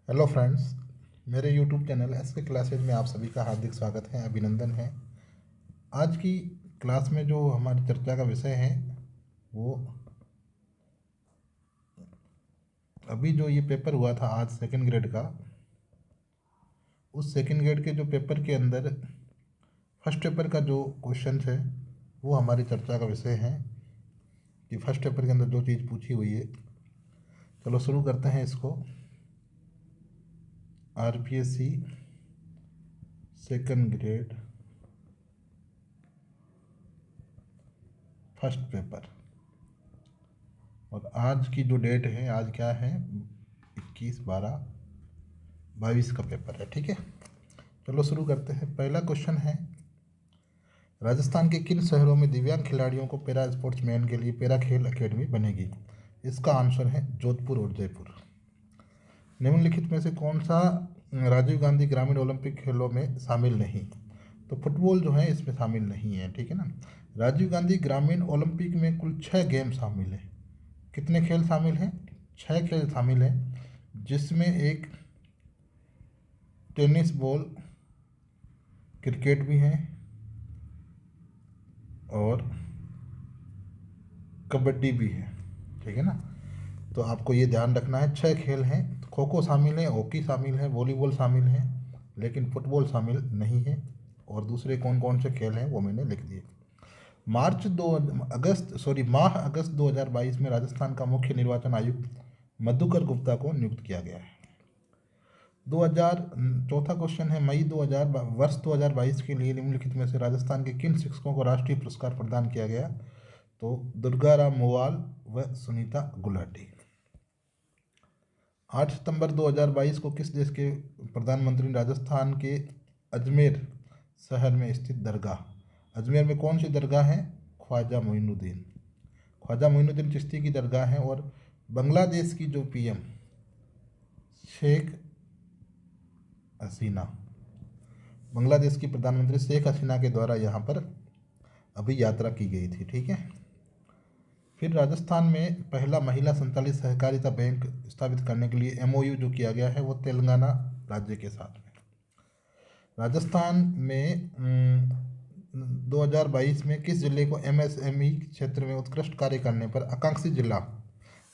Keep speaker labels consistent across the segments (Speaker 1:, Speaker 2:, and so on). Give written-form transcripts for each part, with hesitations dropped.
Speaker 1: Hello friends, मेरे YouTube channel SK classes में आप सभी का हार्दिक स्वागत है, अभिनंदन है। आज की क्लास में जो हमारी चर्चा का विषय है वो अभी जो ये पेपर हुआ था आज सेकंड ग्रेड का, उस सेकंड ग्रेड के जो पेपर के अंदर फर्स्ट पेपर का जो क्वेश्चन है वो हमारी चर्चा का विषय है कि फर्स्ट पेपर के अंदर जो चीज़ पूछी हुई है। चलो शुरू करते हैं इसको। RPSC second grade first paper, और आज की जो डेट है, आज क्या है, 21/12/22 का पेपर है। ठीक है, चलो शुरू करते हैं। पहला क्वेश्चन है, राजस्थान के किन शहरों में दिव्यांग खिलाड़ियों को पैरा स्पोर्ट्समैन के लिए पैरा खेल अकेडमी बनेगी? इसका आंसर है जोधपुर और जयपुर। निम्नलिखित में से कौन सा राजीव गांधी ग्रामीण ओलंपिक खेलों में शामिल नहीं? तो फुटबॉल जो है इसमें शामिल नहीं है। ठीक है ना। राजीव गांधी ग्रामीण ओलंपिक में कुल 6 गेम शामिल है। कितने खेल शामिल हैं? 6 खेल शामिल हैं, जिसमें एक टेनिस बॉल, क्रिकेट भी है और कबड्डी भी है। ठीक है ना। तो आपको ये ध्यान रखना है, 6 खेल हैं। खो खो शामिल है, हॉकी शामिल है, वॉलीबॉल शामिल है, लेकिन फुटबॉल शामिल नहीं है। और दूसरे कौन कौन से खेल हैं वो मैंने लिख दिए। माह अगस्त 2022 में राजस्थान का मुख्य निर्वाचन आयुक्त मधुकर गुप्ता को नियुक्त किया गया है। 2000 चौथा क्वेश्चन है, मई 2022 के लिए निम्नलिखित में से राजस्थान के किन शिक्षकों को राष्ट्रीय पुरस्कार प्रदान किया गया? तो दुर्गाराम मोवाल व सुनीता गुलाटी। 8 सितंबर 2022 को किस देश के प्रधानमंत्री ने राजस्थान के अजमेर शहर में स्थित दरगाह, अजमेर में कौन सी दरगाह है? ख्वाजा मोइनुद्दीन चिश्ती की दरगाह है। और बांग्लादेश की जो पीएम शेख हसीना, बांग्लादेश की प्रधानमंत्री शेख हसीना के द्वारा यहाँ पर अभी यात्रा की गई थी। ठीक है। फिर राजस्थान में पहला महिला संचालित सहकारिता बैंक स्थापित करने के लिए एमओयू जो किया गया है वो तेलंगाना राज्य के साथ में। राजस्थान में 2022 में किस जिले को एमएसएमई क्षेत्र में उत्कृष्ट कार्य करने पर आकांक्षी जिला,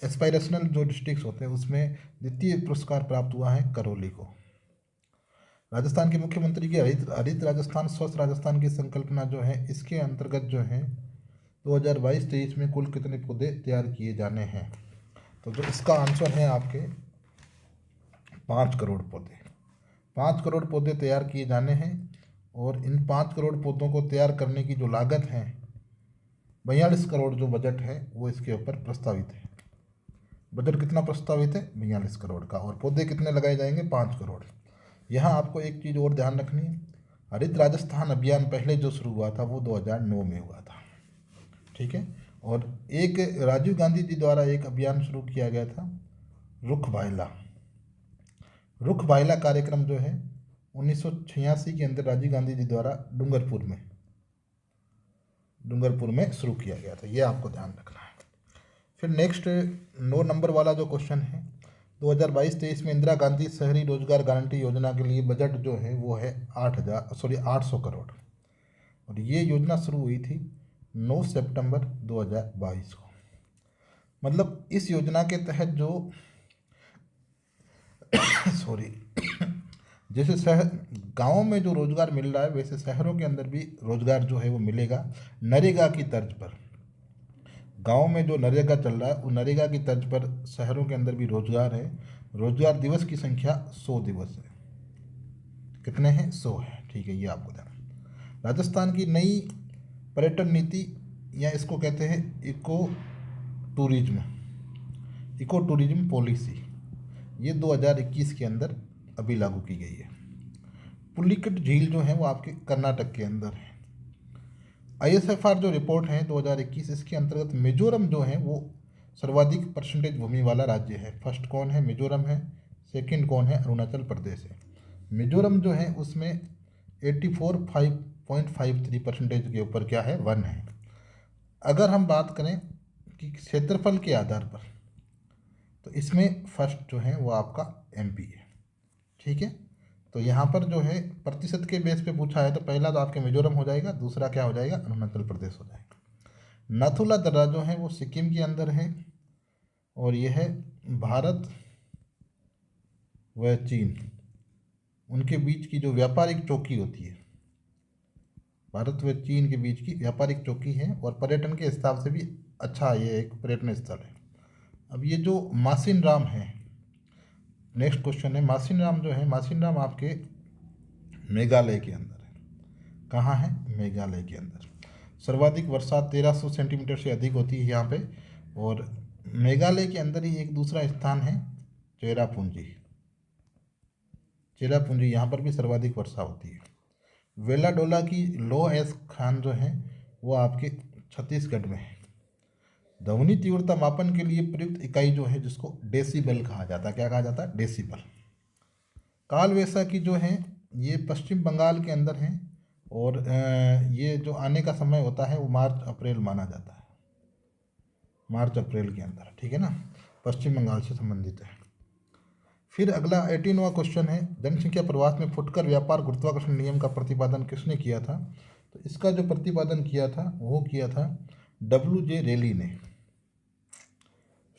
Speaker 1: एस्पायरेशनल जो डिस्ट्रिक्ट होते हैं उसमें द्वितीय पुरस्कार प्राप्त हुआ है? करौली को। राजस्थान के मुख्यमंत्री की हरित राजस्थान स्वस्थ राजस्थान की संकल्पना जो है, इसके अंतर्गत जो है 2022-23 में कुल कितने पौधे तैयार किए जाने हैं? तो जो इसका आंसर है आपके 5 करोड़ पौधे। 5 करोड़ पौधे तैयार किए जाने हैं। और इन 5 करोड़ पौधों को तैयार करने की जो लागत है, 42 करोड़ जो बजट है वो इसके ऊपर प्रस्तावित है। बजट कितना प्रस्तावित है? 42 करोड़ का। और पौधे कितने लगाए जाएंगे? 5 करोड़। यहाँ आपको एक चीज़ और ध्यान रखनी है, हरित राजस्थान अभियान पहले जो शुरू हुआ था वो 2009 में हुआ था। ठीक है। और एक राजीव गांधी जी द्वारा एक अभियान शुरू किया गया था, रुख वायला। रुख वायला कार्यक्रम जो है 1986 के अंदर राजीव गांधी जी द्वारा डूंगरपुर में शुरू किया गया था। ये आपको ध्यान रखना है। फिर नेक्स्ट 9 नंबर वाला जो क्वेश्चन है, 2022-23 में इंदिरा गांधी शहरी रोजगार गारंटी योजना के लिए बजट जो है वो है 800 करोड़। और ये योजना शुरू हुई थी 9 सितंबर 2022 को। मतलब इस योजना के तहत जो सॉरी जैसे शहर गाँव में जो रोजगार मिल रहा है, वैसे शहरों के अंदर भी रोजगार जो है वो मिलेगा नरेगा की तर्ज पर। गांव में जो नरेगा चल रहा है वो नरेगा की तर्ज पर शहरों के अंदर भी रोजगार है। रोजगार दिवस की संख्या 100 दिवस है। कितने हैं? 100 है। ठीक है, ये आपको ध्यान। राजस्थान की नई पर्यटन नीति, या इसको कहते हैं इको टूरिज्म पॉलिसी, ये 2021 के अंदर अभी लागू की गई है। पुलिकट झील जो है वो आपके कर्नाटक के अंदर है। आईएसएफआर जो रिपोर्ट है 2021, इसके अंतर्गत मिजोरम जो है वो सर्वाधिक परसेंटेज भूमि वाला राज्य है। फर्स्ट कौन है? मिजोरम है। सेकंड कौन है? अरुणाचल प्रदेश है। मिजोरम जो है उसमें 84.53% के ऊपर क्या है? वन है। अगर हम बात करें कि क्षेत्रफल के आधार पर, तो इसमें फर्स्ट जो है वो आपका एमपी है। ठीक है। तो यहाँ पर जो है प्रतिशत के बेस पे पूछा है, तो पहला तो आपके मिजोरम हो जाएगा, दूसरा क्या हो जाएगा, अरुणाचल प्रदेश हो जाएगा। नाथुला दर्रा जो है वो सिक्किम के अंदर है, और यह है भारत व चीन उनके बीच की जो व्यापारिक चौकी होती है, भारत व चीन के बीच की व्यापारिक चौकी है, और पर्यटन के हिसाब से भी अच्छा ये एक पर्यटन स्थल है। अब ये जो मासिन राम है, नेक्स्ट क्वेश्चन है, मासिन राम जो है, मासिन राम आपके मेघालय के अंदर है। कहाँ है, मेघालय के अंदर। सर्वाधिक वर्षा 1300 सेंटीमीटर से अधिक होती है यहाँ पे, और मेघालय के अंदर ही एक दूसरा स्थान है चेरापूंजी। चेरापूंजी यहाँ पर भी सर्वाधिक वर्षा होती है। वेलाडोला की लो एस खान जो है वो आपके छत्तीसगढ़ में है। ध्वनि तीव्रता मापन के लिए प्रयुक्त इकाई जो है जिसको डेसिबल कहा जाता है, क्या कहा जाता है, डेसिबल। काल वैसाखी जो है ये पश्चिम बंगाल के अंदर है, और ये जो आने का समय होता है वो मार्च अप्रैल माना जाता है, मार्च अप्रैल के अंदर, ठीक है ना, पश्चिम बंगाल से संबंधित है। फिर अगला 18वां क्वेश्चन है, जनसंख्या प्रवास में फुटकर व्यापार गुरुत्वाकर्षण नियम का प्रतिपादन किसने किया था। तो इसका जो प्रतिपादन किया था वो किया था WJ रेली ने।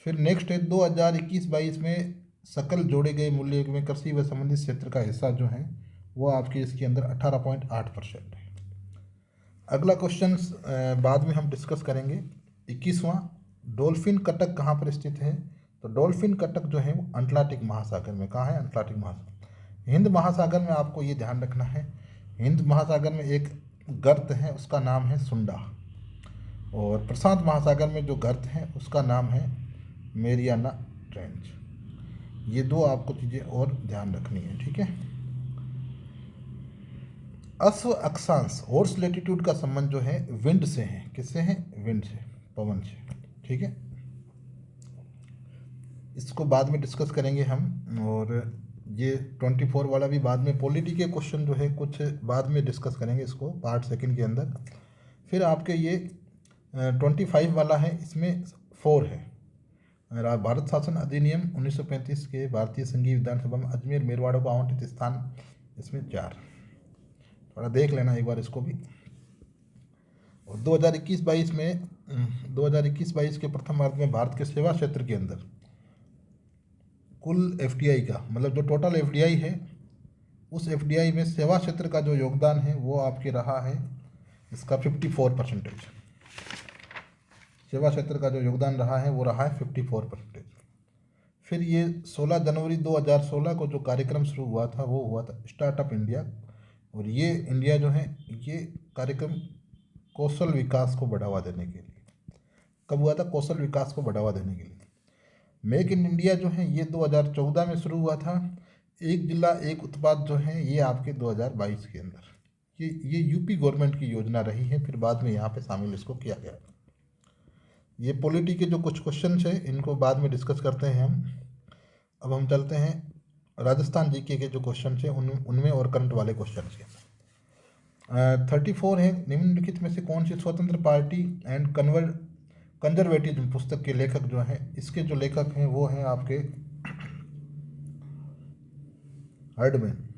Speaker 1: फिर नेक्स्ट है 2021-22 में सकल जोड़े गए मूल्य में कृषि व संबंधित क्षेत्र का हिस्सा जो है वो आपके इसके अंदर 18.8% है। अगला क्वेश्चन बाद में हम डिस्कस करेंगे। 21वां, डॉल्फिन कटक कहाँ पर स्थित है। तो डॉल्फिन कटक जो है वो अटलांटिक महासागर में, कहाँ है, अटलांटिक महासागर। हिंद महासागर में आपको ये ध्यान रखना है, हिंद महासागर में एक गर्त है उसका नाम है सुंडा, और प्रशांत महासागर में जो गर्त है उसका नाम है मेरियाना ट्रेंच। ये दो आपको चीज़ें और ध्यान रखनी है, ठीक है। अश्व अक्षांश हॉर्स लेटीट्यूड का संबंध जो है विंड से है, किससे है, विंड से, पवन से, ठीक है। इसको बाद में डिस्कस करेंगे हम, और ये 24 वाला भी बाद में, पॉलिटी के क्वेश्चन जो है कुछ बाद में डिस्कस करेंगे इसको पार्ट सेकंड के अंदर। फिर आपके ये 25 वाला है, इसमें 4 है, भारत शासन अधिनियम 1935 के भारतीय संघीय विधानसभा में अजमेर मेरवाड़ को आवंटित स्थान, इसमें 4, थोड़ा देख लेना एक बार इसको भी। और 2021-22 में 2021-22 के प्रथमार्ध में भारत के सेवा क्षेत्र के अंदर कुल FDI का, मतलब जो टोटल FDI है उस FDI में सेवा क्षेत्र का जो योगदान है वो आपके रहा है इसका 54%। सेवा क्षेत्र का जो योगदान रहा है वो रहा है 54%। फिर ये 16 जनवरी 2016 को जो कार्यक्रम शुरू हुआ था वो हुआ था स्टार्टअप इंडिया, और ये इंडिया जो है ये कार्यक्रम कौशल विकास को बढ़ावा देने के लिए, कब हुआ था, कौशल विकास को बढ़ावा देने के लिए। मेक इन इंडिया जो है ये 2014 में शुरू हुआ था। एक जिला एक उत्पाद जो है ये आपके 2022 के अंदर, ये यूपी गवर्नमेंट की योजना रही है, फिर बाद में यहाँ पे शामिल इसको किया गया। ये पॉलिटी के जो कुछ क्वेश्चन है इनको बाद में डिस्कस करते हैं हम। अब हम चलते हैं राजस्थान जीके के जो क्वेश्चन है उनमें और करंट वाले क्वेश्चन है। 34 है, निम्नलिखित में से कौन सी स्वतंत्र पार्टी एंड कंजर्वेटिज्म पुस्तक के लेखक जो हैं, इसके जो लेखक हैं वो हैं आपके हर्डमैन।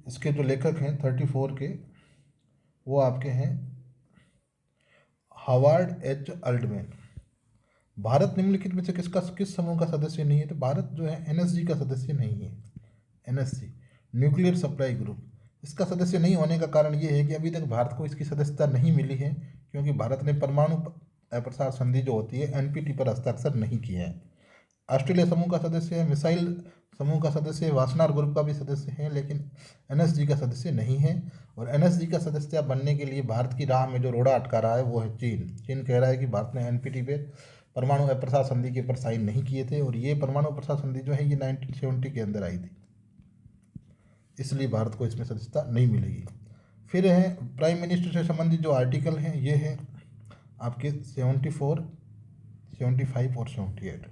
Speaker 1: इसके जो लेखक हैं 34 के वो आपके हैं हावर्ड एच अल्टमैन। भारत निम्नलिखित में से किस समूह का सदस्य नहीं है। तो भारत जो है NSG का सदस्य नहीं है। NSG न्यूक्लियर सप्लाई ग्रुप, इसका सदस्य नहीं होने का कारण ये है कि अभी तक भारत को इसकी सदस्यता नहीं मिली है, क्योंकि भारत ने परमाणु अप्रसार संधि जो होती है NPT पर हस्ताक्षर नहीं किया है। ऑस्ट्रेलिया समूह का सदस्य है, मिसाइल समूह का सदस्य है, वासनार ग्रुप का भी सदस्य है, लेकिन NSG का सदस्य नहीं है। और NSG का सदस्य बनने के लिए भारत की राह में जो रोड़ा अटका रहा है वो है चीन। चीन कह रहा है कि भारत ने NPT पे परमाणु अप्रसार संधि के ऊपर साइन नहीं किए थे, और ये परमाणु अप्रसार संधि जो है ये 1970 के अंदर आई थी, इसलिए भारत को इसमें सदस्यता नहीं मिलेगी। फिर है प्राइम मिनिस्टर से संबंधित जो आर्टिकल हैं ये है आपके 74, 75 और 78।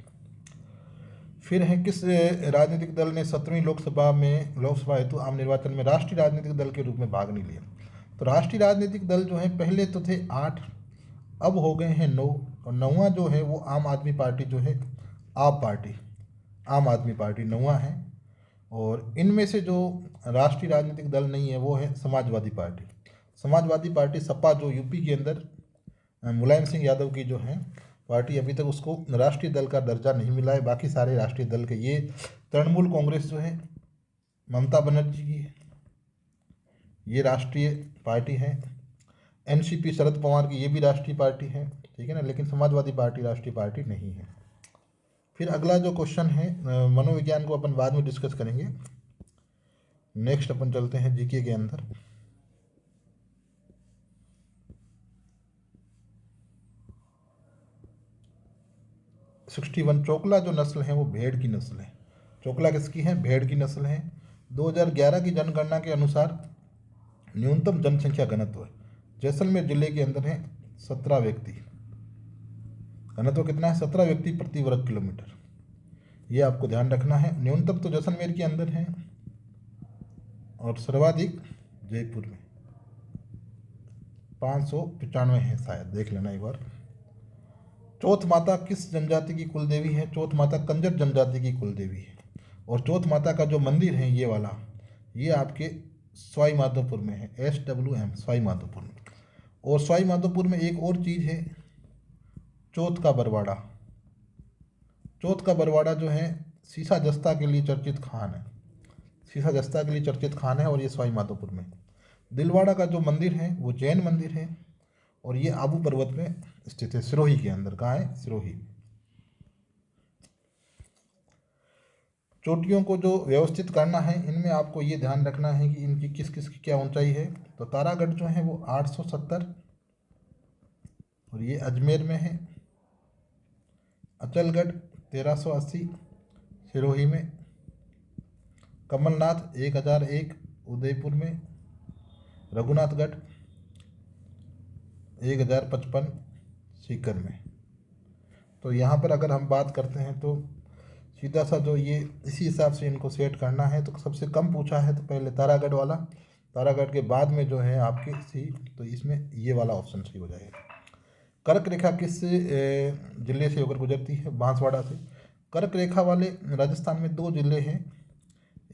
Speaker 1: फिर है किस राजनीतिक दल ने 17वीं लोकसभा हेतु आम निर्वाचन में राष्ट्रीय राजनीतिक दल के रूप में भाग नहीं लिया। तो राष्ट्रीय राजनीतिक दल जो है पहले तो थे 8, अब हो गए हैं 9, और 9वां जो है वो आम आदमी पार्टी जो है आम आदमी पार्टी 9वां है। और इनमें से जो राष्ट्रीय राजनीतिक दल नहीं है वो है समाजवादी पार्टी। समाजवादी पार्टी सपा जो यूपी के अंदर मुलायम सिंह यादव की जो है पार्टी, अभी तक उसको राष्ट्रीय दल का दर्जा नहीं मिला है। बाकी सारे राष्ट्रीय दल के, ये तृणमूल कांग्रेस जो है ममता बनर्जी की है, ये राष्ट्रीय पार्टी है। एनसीपी शरद पवार की, ये भी राष्ट्रीय पार्टी है, ठीक है ना, लेकिन समाजवादी पार्टी राष्ट्रीय पार्टी नहीं है। फिर अगला जो क्वेश्चन है, मनोविज्ञान को अपन बाद में डिस्कस करेंगे। नेक्स्ट अपन चलते हैं जीके के अंदर। 61 चोकला जो नस्ल है वो भेड़ की नस्ल है। चोकला किसकी है? भेड़ की नस्ल है। 2011 की जनगणना के अनुसार न्यूनतम जनसंख्या घनत्व जैसलमेर जिले के अंदर है 17 व्यक्ति। घनत्व कितना है? 17 व्यक्ति प्रति वर्ग किलोमीटर। ये आपको ध्यान रखना है। न्यूनतम तो जैसलमेर के अंदर है और सर्वाधिक जयपुर में 595 है शायद, देख लेना एक बार। चौथ माता किस जनजाति की कुल देवी है? चौथ माता कंजर जनजाति की कुल देवी है। और चौथ माता का जो मंदिर है ये वाला, ये आपके सवाई माधोपुर में है, SWM सवाई माधोपुर में। और सवाई माधोपुर में एक और चीज़ है, चौथ का बरवाड़ा। चौथ का बरवाड़ा जो है सीसा जस्ता के लिए चर्चित खान है, सीसा जस्ता के लिए चर्चित खान है, और ये सवाई माधोपुर में। दिलवाड़ा का जो मंदिर है वो जैन मंदिर है और ये आबू पर्वत में स्थित है, सिरोही के अंदर। कहाँ है? सिरोही। चोटियों को जो व्यवस्थित करना है, इनमें आपको ये ध्यान रखना है कि इनकी किस किस की क्या ऊंचाई है। तो तारागढ़ जो है वो 870 और ये अजमेर में है। अचलगढ़ 1380 सिरोही में। कमलनाथ 1001 उदयपुर में। रघुनाथगढ़ 1055 सीकर में। तो यहाँ पर अगर हम बात करते हैं तो सीधा सा जो ये इसी हिसाब से इनको सेट करना है। तो सबसे कम पूछा है तो पहले तारागढ़ वाला, तारागढ़ के बाद में जो है आपकी सी, तो इसमें ये वाला ऑप्शन सही हो जाएगा। कर्क रेखा किस जिले से होकर गुजरती है? बांसवाड़ा से। कर्क रेखा वाले राजस्थान में 2 जिले हैं,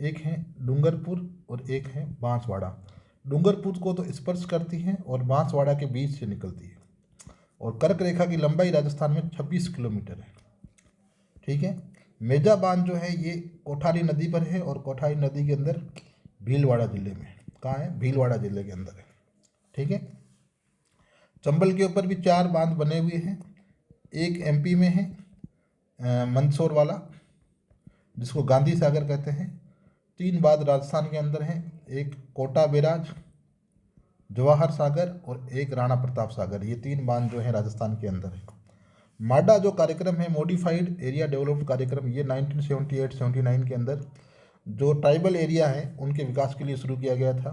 Speaker 1: एक है डूंगरपुर और एक है बांसवाड़ा। डूंगरपुर को तो स्पर्श करती है और बांसवाड़ा के बीच से निकलती है। और कर्क रेखा की लंबाई राजस्थान में 26 किलोमीटर है, ठीक है। मेजा बांध जो है ये कोठारी नदी पर है और कोठारी नदी के अंदर भीलवाड़ा जिले में। कहाँ है? भीलवाड़ा जिले के अंदर है, ठीक है। चंबल के ऊपर भी 4 बांध बने हुए हैं। एक MP में है मंदसौर वाला, जिसको गांधी सागर कहते हैं। 3 बांध राजस्थान के अंदर हैं, एक कोटा बैराज, जवाहर सागर और एक राणा प्रताप सागर। ये 3 बांध जो है राजस्थान के अंदर है। माडा जो कार्यक्रम है, मॉडिफाइड एरिया डेवलप्ड कार्यक्रम, ये 1978-79 के अंदर जो ट्राइबल एरिया है उनके विकास के लिए शुरू किया गया था।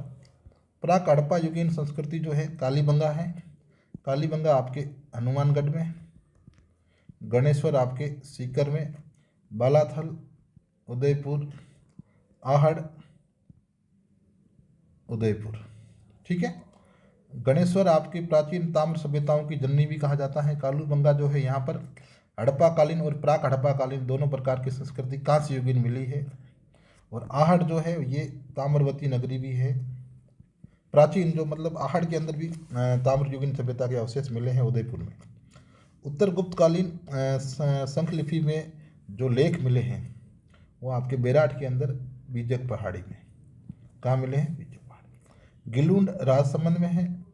Speaker 1: प्राक हड़प्पा युगीन संस्कृति जो है कालीबंगा है। कालीबंगा आपके हनुमानगढ़ में। गणेश्वर आपके सीकर में। बालाथल, उदयपुर, आहड़, उदयपुर, ठीक है। गणेश्वर आपकी प्राचीन ताम्र सभ्यताओं की जननी भी कहा जाता है। कालीबंगा जो है यहाँ पर हड़प्पाकालीन और प्राक हड़प्पाकालीन दोनों प्रकार की संस्कृति कांस्य युगीन मिली है। और आहड़ जो है ये ताम्रवती नगरी भी है। प्राचीन जो मतलब आहड़ के अंदर भी ताम्र युगीन सभ्यता के अवशेष मिले हैं उदयपुर में। उत्तर गुप्तकालीन शंखलिपि में जो लेख मिले हैं वो आपके बेराट के अंदर बीजक पहाड़ी में। कहाँ मिले हैं? बीजक पहाड़ी। गिलूंड राजसमंद में है।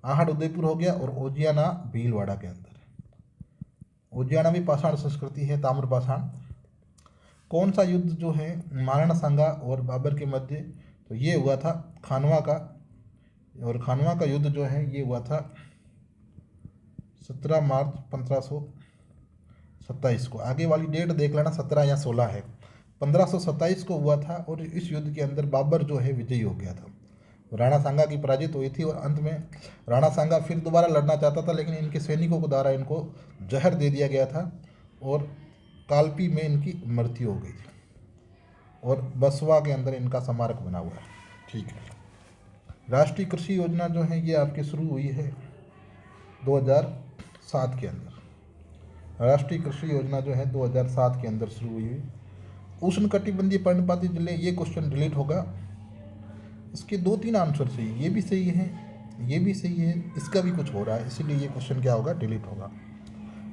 Speaker 1: आहड़ उदयपुर हो गया। और ओजियाना भीलवाड़ा के अंदर है। ओजियाना भी पाषाण संस्कृति है, ताम्र पाषाण। कौन सा युद्ध जो है महाराणा सांगा और बाबर के मध्य, तो ये हुआ था खानवा का। और खानवा का युद्ध जो है ये हुआ था 17 मार्च 1527 को। आगे वाली डेट देख लेना, 17 या 16 है। 1527 को हुआ था और इस युद्ध के अंदर बाबर जो है विजयी हो गया था। राणा सांगा की पराजित हुई थी और अंत में राणा सांगा फिर दोबारा लड़ना चाहता था, लेकिन इनके सैनिकों को द्वारा इनको जहर दे दिया गया था और कालपी में इनकी मृत्यु हो गई थी। और बसवा के अंदर इनका स्मारक बना हुआ है, ठीक है। राष्ट्रीय कृषि योजना जो है ये आपकी शुरू हुई है 2007 के अंदर। राष्ट्रीय कृषि योजना जो है 2007 के अंदर शुरू हुई। उष्णकटिबंधीय पर्णपाती जिले, ये क्वेश्चन डिलीट होगा। इसके 2-3 आंसर सही, ये भी सही है, ये भी सही है, इसका भी कुछ हो रहा है, इसीलिए ये क्वेश्चन क्या होगा, डिलीट होगा।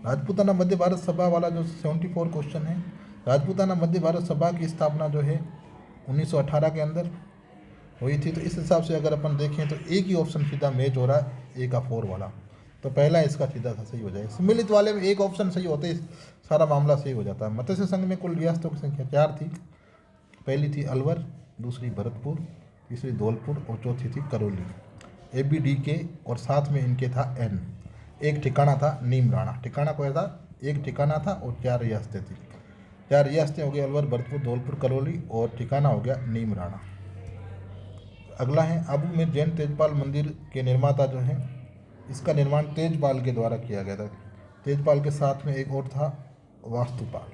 Speaker 1: राजपूताना मध्य भारत सभा वाला जो 74 क्वेश्चन है, राजपूताना मध्य भारत सभा की स्थापना जो है 1918 के अंदर हुई थी। तो इस हिसाब से अगर अपन देखें तो एक ही ऑप्शन सीधा मैच हो रहा है, ए का 4 वाला, तो पहला इसका सीधा सा सही हो जाएगा। सम्मिलित वाले में एक ऑप्शन सही होते ही सारा मामला सही हो जाता है। मत्स्य संघ में कुल रियासतों की संख्या 4 थी। पहली थी अलवर, दूसरी भरतपुर, तीसरी धौलपुर और चौथी थी करौली। ABDK और साथ में इनके था N। एक ठिकाना था नीमराणा, ठिकाना कोई था, एक ठिकाना था और 4 रियासतें थी। 4 रियासतें हो गई अलवर, भरतपुर, धौलपुर, करौली और ठिकाना हो गया नीमराणा। अगला है आबू में जैन तेजपाल मंदिर के निर्माता जो हैं, इसका निर्माण तेजपाल के द्वारा किया गया था। तेजपाल के साथ में एक और था वास्तुपाल।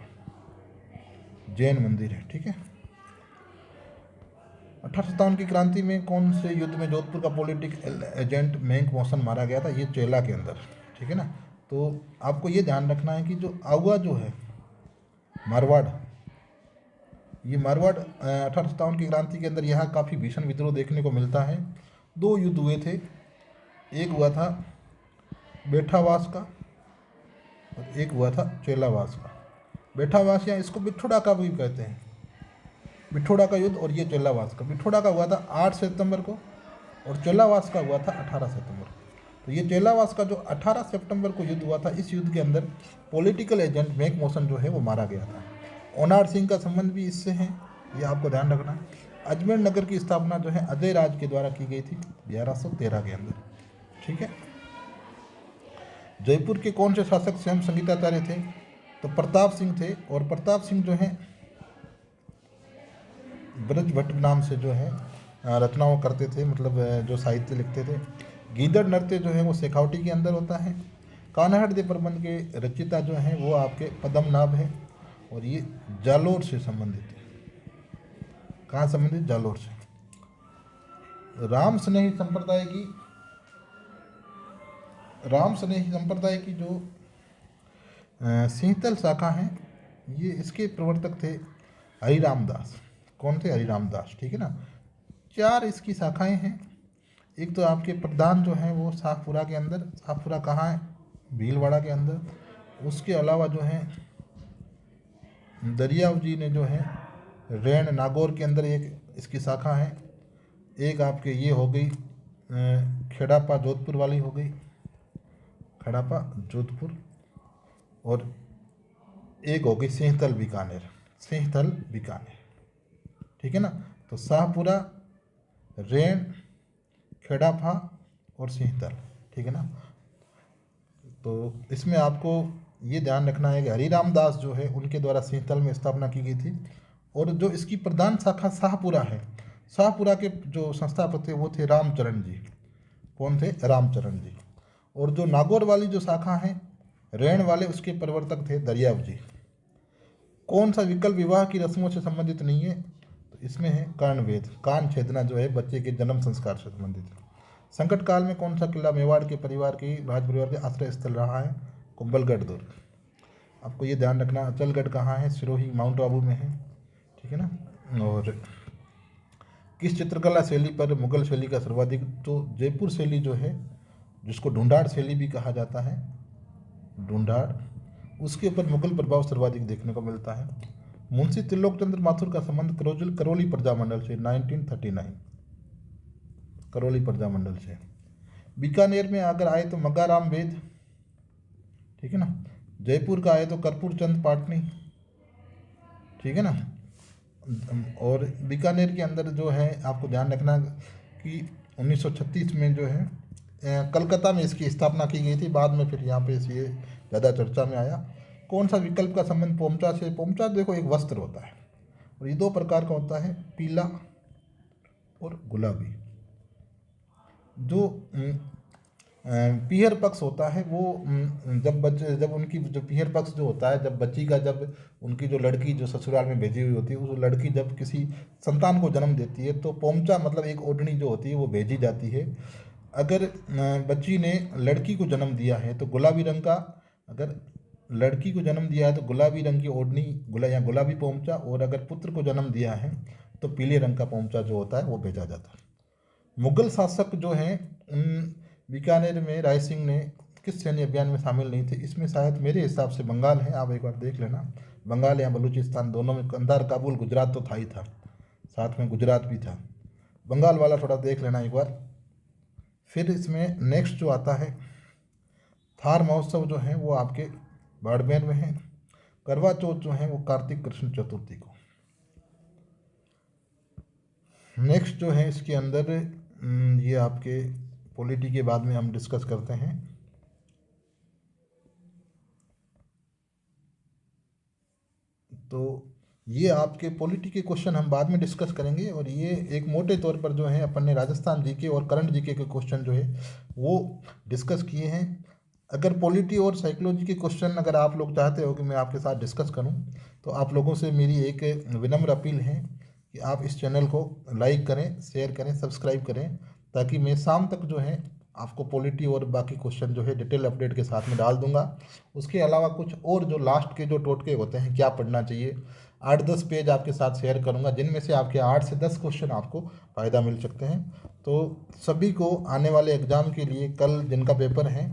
Speaker 1: जैन मंदिर है, ठीक है। 1857 की क्रांति में कौन से युद्ध में जोधपुर का पॉलिटिकल एजेंट मेंग मौसन मारा गया था, ये चेला के अंदर, ठीक है ना। तो आपको ये ध्यान रखना है कि जो आउआ जो है मारवाड़, ये मारवाड़ 1857 की क्रांति के अंदर यहाँ काफ़ी भीषण विद्रोह देखने को मिलता है। 2 युद्ध हुए थे, एक हुआ था बेठावास का और एक हुआ था चेलावास का। बेठावास या इसको बिठोड़ा का भी कहते हैं, बिठोड़ा का युद्ध, और ये चेलावास का। बिठोड़ा का हुआ था 8 सितंबर को और चेलावास का हुआ था 18 सितंबर को। तो ये चेलावास का जो 18 सितंबर को युद्ध हुआ था, इस युद्ध के अंदर पॉलिटिकल एजेंट मेंग मौसन जो है वो मारा गया था। ओनार सिंह का संबंध भी इससे है, ये आपको ध्यान रखना है। अजमेर नगर की स्थापना जो है अजय राज के द्वारा की गई थी 1113 के अंदर, ठीक है। जयपुर के कौन से शासक स्वयं संगीताचार्य थे, तो प्रताप सिंह थे। और प्रताप सिंह जो है ब्रज भट्ट नाम से जो है रचनाओं करते थे, मतलब जो साहित्य लिखते थे। गीदड़ नृत्य जो है वो शेखावटी के अंदर होता है। कान्हाड़ दे प्रबंध के रचिता जो हैं वो आपके पद्मनाभ है और ये जालोर से संबंधित है। कहाँ संबंधित, जालोर से। राम स्नेही संप्रदाय की जो सीतल शाखा है, ये इसके प्रवर्तक थे हरिराम दास। कौन थे, हरिराम दास, ठीक है ना। 4 इसकी शाखाएं हैं। एक तो आपके प्रधान जो हैं वो शाहपुरा के अंदर, शाहपुरा कहाँ है, भीलवाड़ा के अंदर। उसके अलावा जो है दरियाव जी ने जो है रैन नागौर के अंदर एक इसकी शाखा है। एक आपके ये हो गई खेड़ापा जोधपुर वाली हो गई, खेड़ापा जोधपुर, और एक हो गई सिंहतल बीकानेर, ठीक है ना। तो शाहपुरा, रैन, खेड़ापा और सिंहतल, ठीक है ना। तो इसमें आपको ये ध्यान रखना है कि हरिराम दास जो है उनके द्वारा सिंहतल में स्थापना की गई थी। और जो इसकी प्रधान शाखा शाहपुरा है, शाहपुरा के जो संस्थापक थे वो थे रामचरण जी। कौन थे, रामचरण जी। और जो नागौर वाली जो शाखा है रैन वाले, उसके प्रवर्तक थे दरियाव जी। कौन सा विकल्प विवाह की रस्मों से संबंधित नहीं है, तो इसमें है कर्णवेद, कान छेदना जो है बच्चे के जन्म संस्कार से संबंधित है। संकट काल में कौन सा किला मेवाड़ के परिवार की राज परिवार के आश्रय स्थल रहा है, कुंभलगढ़ दुर्ग। आपको ये ध्यान रखना, अचलगढ़ कहाँ है, सिरोही माउंट आबू में है, ठीक है ना। और किस चित्रकला शैली पर मुगल शैली का सर्वाधिक, तो जयपुर शैली जो है, जिसको ढूंढाड़ शैली भी कहा जाता है, ढूंढाड़, उसके ऊपर मुगल प्रभाव सर्वाधिक देखने को मिलता है। मुंशी त्रिलोक चंद्र माथुर का संबंध करौली प्रजामंडल से 1939, करौली प्रजामंडल से। बीकानेर में अगर आए तो मगाराम वेद, ठीक है ना। जयपुर का आए तो कर्पूर चंद पाटनी, ठीक है ना। और बीकानेर के अंदर जो है आपको ध्यान रखना कि 1936 में जो है कलकत्ता में इसकी स्थापना की गई थी। बाद में फिर यहाँ पे ये ज़्यादा चर्चा में आया। कौन सा विकल्प का संबंध पोमचा से, पोमचा देखो एक वस्त्र होता है और ये 2 प्रकार का होता है, पीला और गुलाबी। जो पीहर पक्ष होता है वो जब उनकी जो पीहर पक्ष जो होता है, जब बच्ची का, जब उनकी जो लड़की जो ससुराल में भेजी हुई होती है, उस लड़की जब किसी संतान को जन्म देती है तो पोमचा मतलब एक ओढ़नी जो होती है वो भेजी जाती है। अगर बच्ची ने लड़की को जन्म दिया है तो गुलाबी रंग का, अगर लड़की को जन्म दिया है तो गुलाबी रंग की ओढ़नी या गुलाबी पोंचा, और अगर पुत्र को जन्म दिया है तो पीले रंग का पोंचा जो होता है वो भेजा जाता है। मुगल शासक जो हैं उन बीकानेर में राय सिंह ने किस सैन्य अभियान में शामिल नहीं थे? इसमें शायद मेरे हिसाब से बंगाल है, आप एक बार देख लेना। बंगाल या बलूचिस्तान दोनों में, कंधार काबुल गुजरात तो था ही था, साथ में गुजरात भी था। बंगाल वाला थोड़ा देख लेना एक बार। फिर इसमें नेक्स्ट जो आता है, थार महोत्सव जो है वो आपके बाड़मेर में है। करवा चौथ जो है वो कार्तिक कृष्ण चतुर्थी को। नेक्स्ट जो है इसके अंदर ये आपके पॉलिटी के बाद में हम डिस्कस करते हैं। तो ये आपके पॉलिटी के क्वेश्चन हम बाद में डिस्कस करेंगे, और ये एक मोटे तौर पर जो है अपन ने राजस्थान जीके और करंट जीके के क्वेश्चन जो है वो डिस्कस किए हैं। अगर पॉलिटी और साइकोलॉजी के क्वेश्चन अगर आप लोग चाहते हो कि मैं आपके साथ डिस्कस करूं, तो आप लोगों से मेरी एक विनम्र अपील है कि आप इस चैनल को लाइक करें, शेयर करें, सब्सक्राइब करें, ताकि मैं शाम तक जो है आपको पॉलिटी और बाकी क्वेश्चन जो है डिटेल अपडेट के साथ में डाल दूंगा। उसके अलावा कुछ और जो लास्ट के जो टोटके होते हैं क्या पढ़ना चाहिए, 8-10 पेज आपके साथ शेयर करूंगा, जिनमें से आपके 8 से 10 क्वेश्चन आपको फ़ायदा मिल सकते हैं। तो सभी को आने वाले एग्ज़ाम के लिए, कल जिनका पेपर है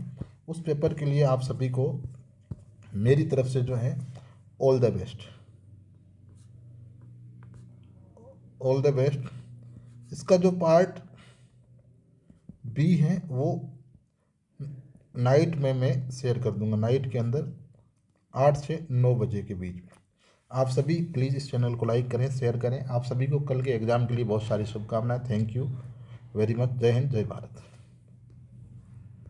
Speaker 1: उस पेपर के लिए आप सभी को मेरी तरफ से जो है all the best, all the best. इसका जो पार्ट बी है वो नाइट में मैं शेयर कर दूंगा, नाइट के अंदर 8 से 9 बजे के बीच में। आप सभी प्लीज़ इस चैनल को लाइक करें, शेयर करें। आप सभी को कल के एग्ज़ाम के लिए बहुत सारी शुभकामनाएं। Thank you very much. जय हिंद, जय भारत।